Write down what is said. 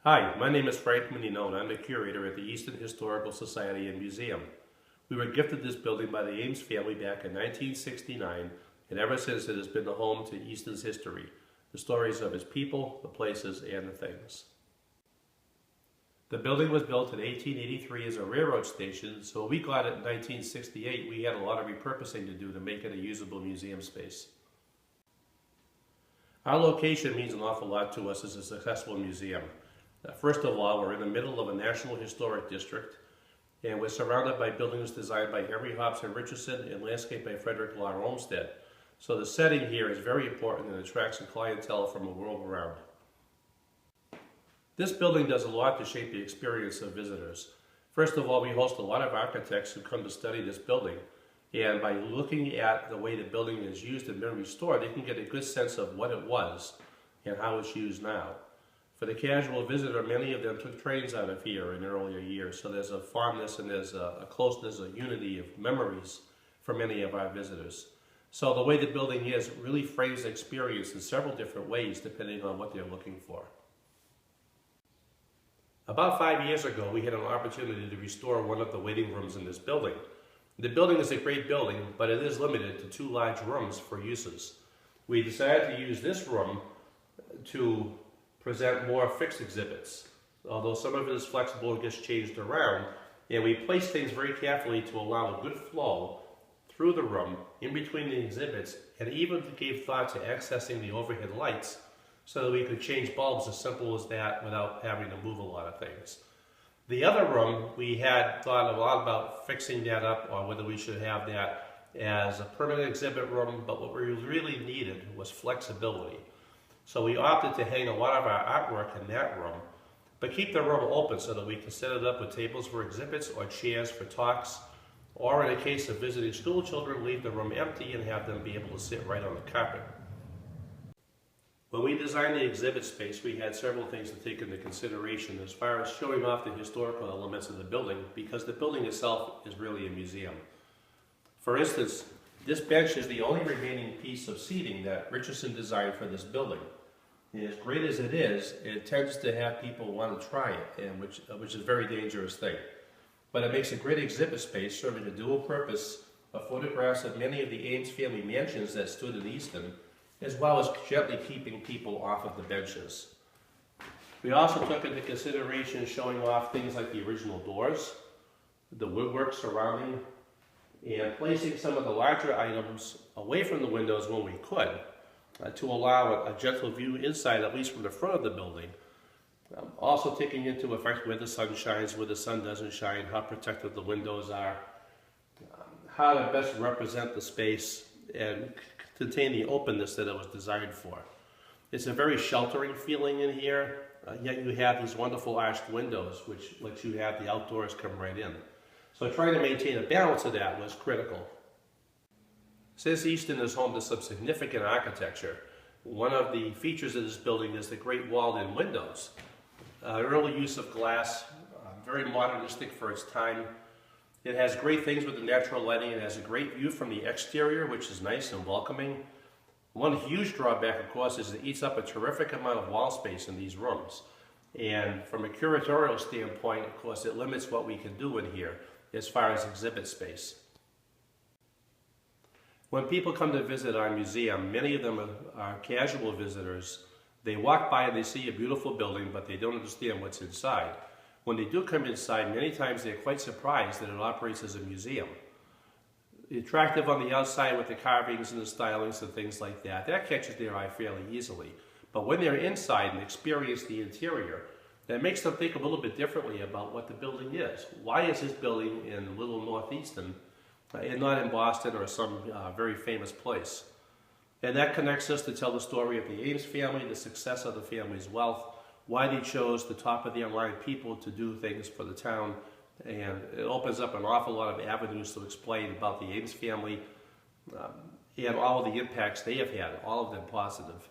Hi, my name is Frank Meninno and I'm the curator at the Easton Historical Society and Museum. We were gifted this building by the Ames family back in 1969, and ever since it has been the home to Easton's history, the stories of its people, the places, and the things. The building was built in 1883 as a railroad station, so when we got it in 1968, we had a lot of repurposing to do to make it a usable museum space. Our location means an awful lot to us as a successful museum. First of all, we're in the middle of a National Historic District, and we're surrounded by buildings designed by Henry Hobson Richardson and landscaped by Frederick Law Olmsted. So the setting here is very important and attracts a clientele from the world around. This building does a lot to shape the experience of visitors. First of all, we host a lot of architects who come to study this building, and by looking at the way the building is used and been restored, they can get a good sense of what it was and how it's used now. For the casual visitor, many of them took trains out of here in earlier years, so there's a fondness and there's a closeness, a unity of memories for many of our visitors. So the way the building is really frames the experience in several different ways depending on what they're looking for. About 5 years ago, we had an opportunity to restore one of the waiting rooms in this building. The building is a great building, but it is limited to 2 large rooms for uses. We decided to use this room to present more fixed exhibits, although some of it is flexible and gets changed around, and we placed things very carefully to allow a good flow through the room in between the exhibits, and even gave thought to accessing the overhead lights so that we could change bulbs as simple as that without having to move a lot of things. The other room, we had thought a lot about fixing that up or whether we should have that as a permanent exhibit room, but what we really needed was flexibility. So we opted to hang a lot of our artwork in that room, but keep the room open so that we can set it up with tables for exhibits or chairs for talks, or in the case of visiting school children, leave the room empty and have them be able to sit right on the carpet. When we designed the exhibit space, we had several things to take into consideration as far as showing off the historical elements of the building, because the building itself is really a museum. For instance, this bench is the only remaining piece of seating that Richardson designed for this building. And as great as it is, it tends to have people want to try it, and which is a very dangerous thing. But it makes a great exhibit space, serving a dual purpose of photographs of many of the Ames family mansions that stood in Easton, as well as gently keeping people off of the benches. We also took into consideration showing off things like the original doors, the woodwork surrounding, and placing some of the larger items away from the windows when we could, to allow a gentle view inside, at least from the front of the building. Also taking into effect where the sun shines, where the sun doesn't shine, how protected the windows are, how to best represent the space and contain the openness that it was designed for. It's a very sheltering feeling in here, yet you have these wonderful arched windows which lets you have the outdoors come right in. So trying to maintain a balance of that was critical. Since Easton is home to some significant architecture, one of the features of this building is the great walled-in windows. Early use of glass, very modernistic for its time. It has great things with the natural lighting. It has a great view from the exterior, which is nice and welcoming. One huge drawback, of course, is it eats up a terrific amount of wall space in these rooms. And from a curatorial standpoint, of course, it limits what we can do in here as far as exhibit space. When people come to visit our museum, many of them are casual visitors. They walk by and they see a beautiful building, but they don't understand what's inside. When they do come inside, many times they're quite surprised that it operates as a museum. Attractive on the outside with the carvings and the stylings and things like that, that catches their eye fairly easily. But when they're inside and experience the interior, that makes them think a little bit differently about what the building is. Why is this building in Little North Easton and not in Boston or some very famous place? And that connects us to tell the story of the Ames family, the success of the family's wealth, why they chose the top of their line people to do things for the town, and it opens up an awful lot of avenues to explain about the Ames family and all of the impacts they have had, all of them positive.